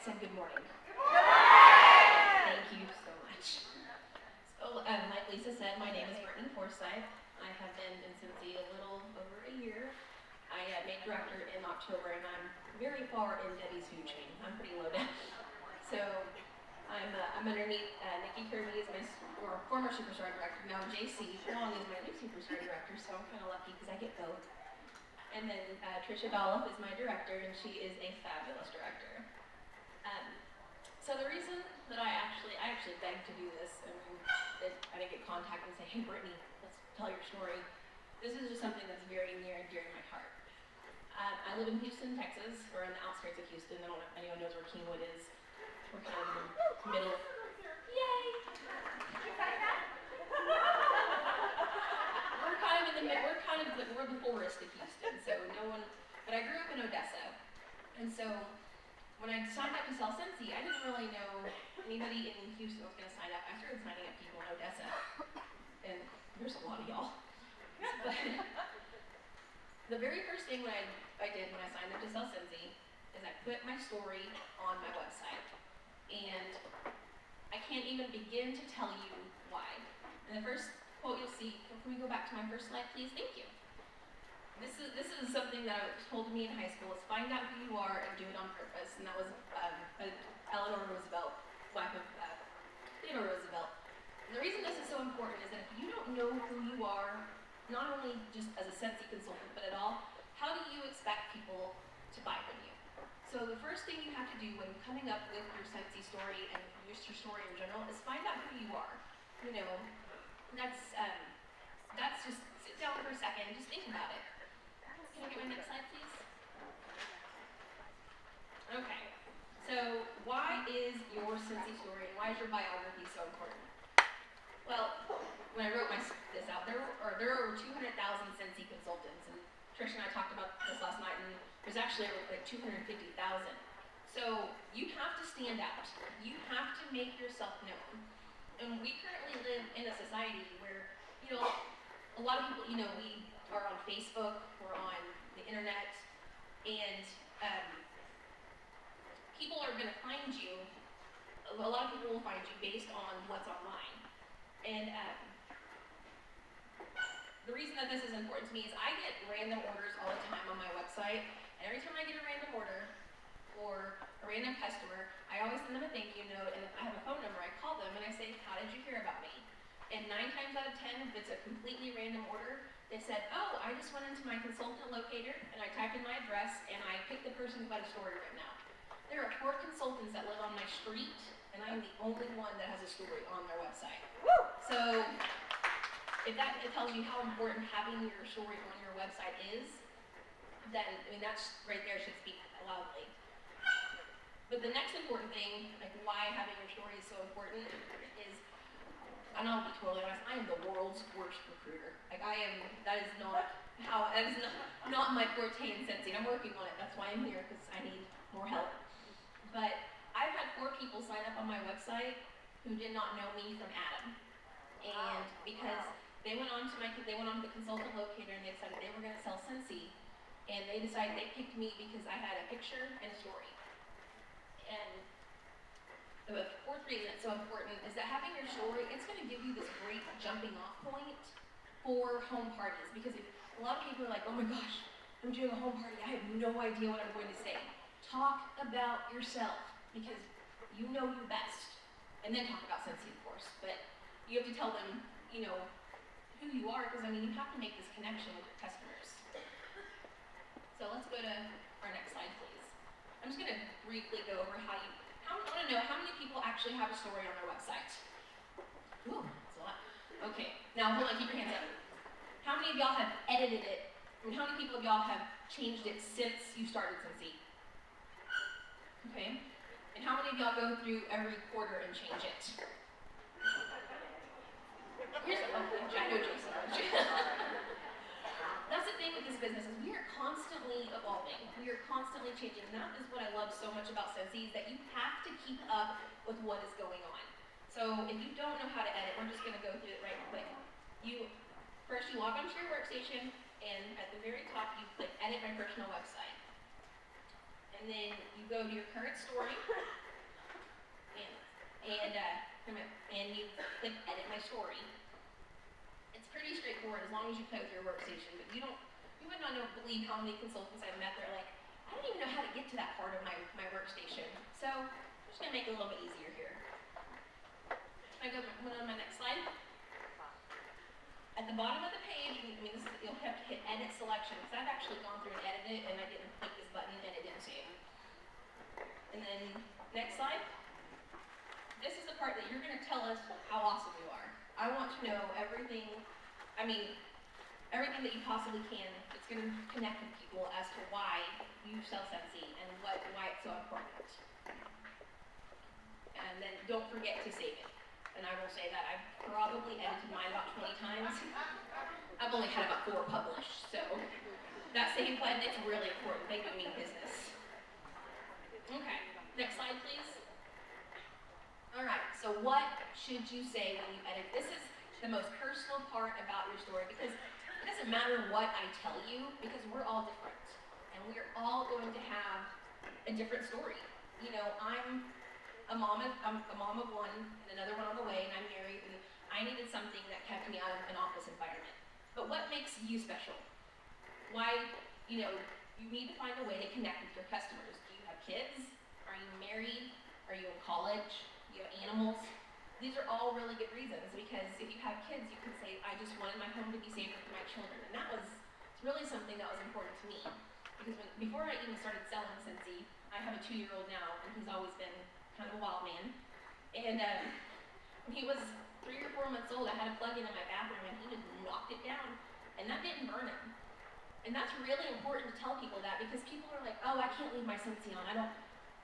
and good morning. Thank you so much. So, like Lisa said, my name is Brittany Forsythe. I have been in Cincy a little over a year. I made director in October, and I'm very far in Debbie's food chain. I'm pretty low down. So I'm underneath Nikki Kirby is my former superstar director. Now JC Long is my new superstar director, so I'm kind of lucky because I get both. And then Trisha Dolph is my director, and she is a fabulous director. So the reason that I actually begged to do this, and I didn't get contacted and say, hey Brittany, let's tell your story. This is just something that's very near and dear to my heart. I live in Houston, Texas, or on the outskirts of Houston. I don't know if anyone knows where Kingwood is. We're kind of in the middle. Yay! We're the forest of Houston, so no one, but I grew up in Odessa, and so when I signed up to sell Cincy, I didn't really know anybody in Houston was going to sign up. I started signing up people in Odessa, and there's a lot of y'all. But the very first thing I did when I signed up to sell Cincy is I put my story on my website, and I can't even begin to tell you why. And the first quote you'll see, can we go back to my first slide, please? Thank you. This is something that was told to me in high school, is find out who you are and do it on purpose. And that was Eleanor Roosevelt, wife of Theodore Roosevelt. And the reason this is so important is that if you don't know who you are, not only just as a Cincy consultant, but at all, how do you expect people to buy from you? So the first thing you have to do when coming up with your Cincy story and just your story in general is find out who you are. You know, that's just sit down for a second and just think about it. Can I get my next slide, please? Okay, so why is your Cincy story and why is your biography so important? Well, when I wrote this out, there are over 200,000 Cincy consultants, and Trish and I talked about this last night, and there's actually like 250,000. So you have to stand out. You have to make yourself known. And we currently live in a society where, you know, a lot of people, you know, we are on Facebook, we're on the internet, and people are going to find you. A lot of people will find you based on what's online. And the reason that this is important to me is I get random orders all the time on my website, and every time I get a random order or a random customer, I always send them a thank you note, and if I have a phone number, I call them and I say, how did you hear about me? And 9 times out of 10, if it's a completely random order, they said, oh, I just went into my consultant locator and I typed in my address and I picked the person who got a story written out. There are 4 consultants that live on my street, and I'm the only one that has a story on their website. So if it tells you how important having your story on your website is, then I mean that's right there should speak loudly. But the next important thing, like why having your story is so important, is, and I'll be totally honest, I am the world's worst recruiter. Like that is not my forte in Cincy. I'm working on it. That's why I'm here, because I need more help. But I've had 4 people sign up on my website who did not know me from Adam, and because they went on to the consultant locator and they decided they were going to sell Cincy, and they picked me because I had a picture and a story. And the 4th reason it's so important is that having your story, it's going to give you this great jumping off point for home parties, because a lot of people are like, oh my gosh, I'm doing a home party, I have no idea what I'm going to say. Talk about yourself, because you know you best, and then talk about Cincy, of course, but you have to tell them, you know, who you are, because I mean, you have to make this connection with your customers. So let's go to our next slide, please. I'm just going to briefly go over I want to know how many people actually have a story on their website. Ooh, that's a lot. Okay, now hold on, keep your hands up. How many of y'all have edited it, and how many people of y'all have changed it since you started Cincy? Okay, and how many of y'all go through every quarter and change it? Here's I know Jason. That's the thing with this business, is we are constantly evolving. We are constantly changing. And that is what I love so much about Cincy, is that you have to keep up with what is going on. So if you don't know how to edit, we're just going to go through it right quick. First you log onto your workstation, and at the very top you click Edit My Personal Website. And then you go to your current story, and you click edit my story. It's pretty straightforward as long as you play with your workstation, but you would not believe how many consultants I've met that are like, I don't even know how to get to that part of my workstation. So I'm just gonna make it a little bit easier here. I go on my next slide. At the bottom of the page, you'll have to hit edit selection, because I've actually gone through and edited it, and I didn't click this button, and it didn't save. And then, next slide. This is the part that you're gonna tell us how awesome you are. I want to know everything, everything that you possibly can. It's gonna connect with people as to why you sell Scentsy and why it's so important. And then don't forget to save it. And I will say that I've probably edited mine about 20 times. I've only had about 4 published, so that save button, it's really important. They do mean business. Okay, next slide, please. All right, so what should you say when you edit? This is the most personal part about your story, because it doesn't matter what I tell you, because we're all different, and we're all going to have a different story. You know, I'm a mom of one, and another one on the way, and I'm married, and I needed something that kept me out of an office environment. But what makes you special? Why, you need to find a way to connect with your customers. Do you have kids? Are you married? Are you in college? Do you have animals? These are all really good reasons, because if you have kids, you can say, I just wanted my home to be safer for my children. And it's really something that was important to me. Because before I even started selling Scentsy, I have a 2-year-old now, and he's always been kind of a wild man. And when he was 3 or 4 months old, I had a plug-in in my bathroom, and he just knocked it down. And that didn't burn him. And that's really important to tell people that, because people are like, oh, I can't leave my Scentsy on.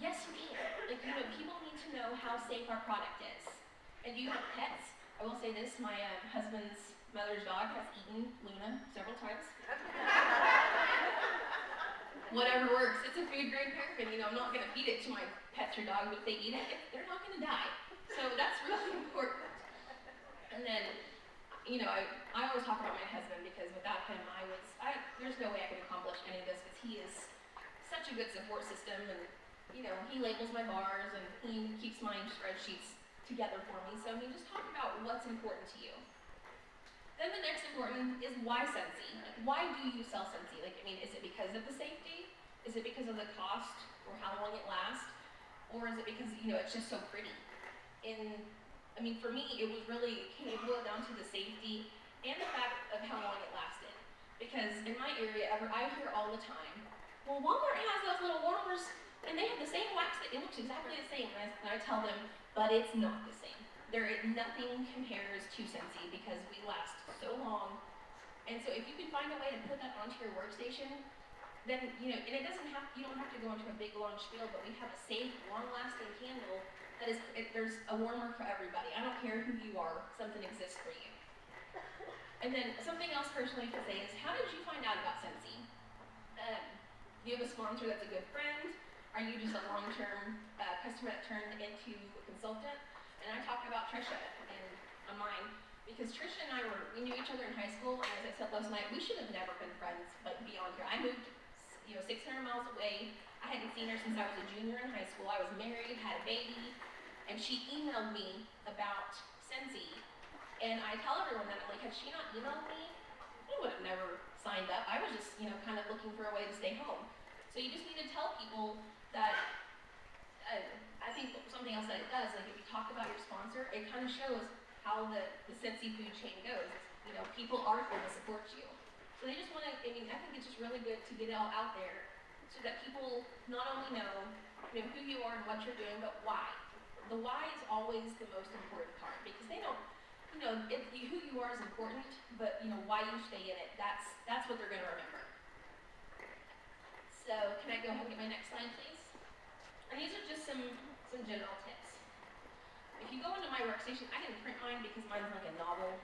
Yes, you can. People need to know how safe our product is. And do you have pets? I will say this, my husband's mother's dog has eaten Luna several times. Whatever works. It's a food-grade paraffin. I'm not going to feed it to my pets or dogs, but if they eat it, they're not going to die. So that's really important. And then, I always talk about my husband, because without him, there's no way I could accomplish any of this, because he is such a good support system, and he labels my bars, and he keeps my spreadsheets together for me. So just talk about what's important to you. Then the next important is why Scentsy? Why do you sell Scentsy? Is it because of the safety? Is it because of the cost, or how long it lasts? Or is it because, it's just so pretty? For me, it boiled down to the safety and the fact of how long it lasted. Because in my area, I hear all the time, well, Walmart has those little warmers, and they have the same wax, it looks exactly the same. And I tell them, but it's not the same. Nothing compares to Scentsy, because we last so long. And so if you can find a way to put that onto your workstation, then, and you don't have to go into a big long spiel, but we have a safe, long-lasting candle that there's a warmer for everybody. I don't care who you are, something exists for you. And then something else personally to say is, how did you find out about Scentsy? Do you have a sponsor that's a good friend? Are you just a long-term customer that turned into a consultant? And I talked about Trisha on mine, because Trisha and I we knew each other in high school, and as I said last night, we should have never been friends, beyond here. I moved 600 miles away. I hadn't seen her since I was a junior in high school. I was married, had a baby, and she emailed me about Scentsy. And I tell everyone that, I'm like, had she not emailed me, I would have never signed up. I was just, kind of looking for a way to stay home. So you just need to tell people that, I think something else that it does, if you talk about your sponsor, it kind of shows how the Scentsy food chain goes. People are going to support you. So they just want to, I think it's just really good to get it all out there, so that people not only know, who you are and what you're doing, but why. The why is always the most important part, because they don't, who you are is important, but why you stay in it, that's what they're going to remember. So can I go ahead and get my next slide, please? And these are just some general tips. If you go into my workstation, I didn't print mine because mine's like a novel,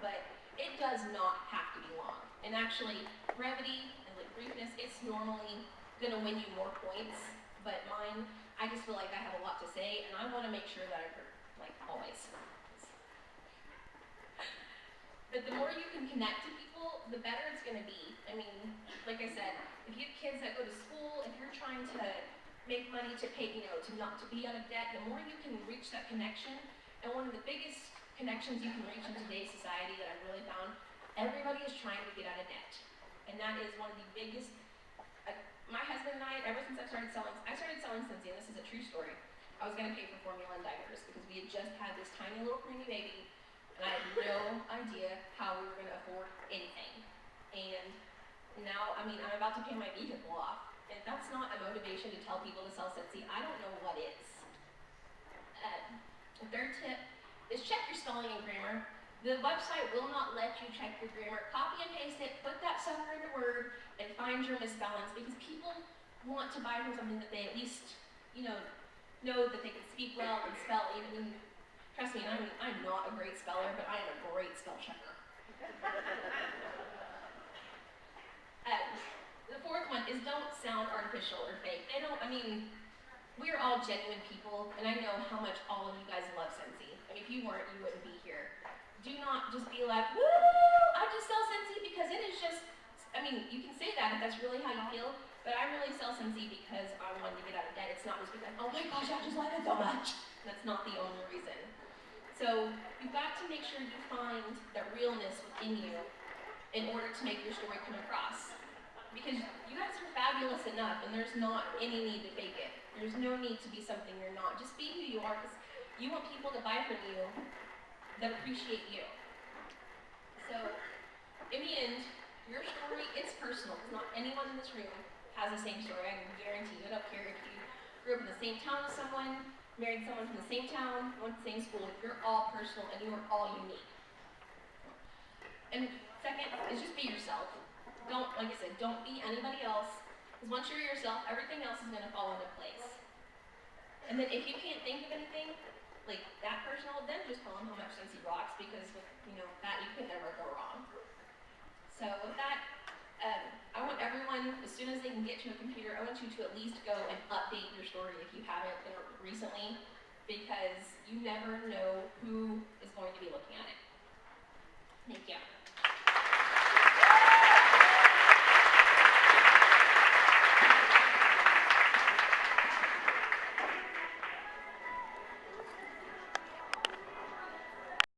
but it does not have to be long. And actually, brevity and briefness, it's normally going to win you more points, but mine, I just feel like I have a lot to say, and I want to make sure that I'm heard, always. But the more you can connect to people, the better it's going to be. Like I said, if you have kids that go to school, if you're trying to make money to pay, to not to be out of debt, the more you can reach that connection, And one of the biggest connections you can reach in today's society that I've really found, everybody is trying to get out of debt. And that is one of the biggest, my husband and I, ever since I started selling Scentsy, and this is a true story, I was going to pay for formula and diapers because we had just had this tiny little preemie baby, and I had no idea how we were going to afford anything. And now, I mean, I'm about to pay my vehicle off. If that's not a motivation to tell people to sell Scentsy, I don't know what is. The third tip is check your spelling and grammar. The website will not let you check your grammar. Copy and paste it, put that sucker into Word, and find your misspellings, because people want to buy from something that they at least, know that they can speak well and spell. Trust me, I'm not a great speller, but I am a great spell checker. The fourth one is don't sound artificial or fake. We're all genuine people, and I know how much all of you guys love Scentsy. If you weren't, you wouldn't be here. Do not just be like, woo, I just sell Scentsy because it is just, you can say that if that's really how you feel, but I really sell Scentsy because I wanted to get out of debt. It's not just because, oh my gosh, I just like it so much. That's not the only reason. So you've got to make sure you find that realness within you in order to make your story come across. Because you guys are fabulous enough, and there's not any need to fake it. There's no need to be something you're not. Just be who you are, because you want people to buy from you that appreciate you. So, in the end, your story, it's personal, because not anyone in this room has the same story. I can guarantee you. I don't care if you grew up in the same town as someone, married someone from the same town, went to the same school. You're all personal, and you are all unique. And second is just be yourself. Don't, like I said, don't be anybody else, because once you're yourself, everything else is going to fall into place. And then if you can't think of anything like that personal, then just tell them how much Scentsy rocks, because with that you can never go wrong. So with that, I want everyone, as soon as they can get to a computer, I want you to at least go and update your story if you haven't recently, because you never know who is going to be looking at it. Thank you.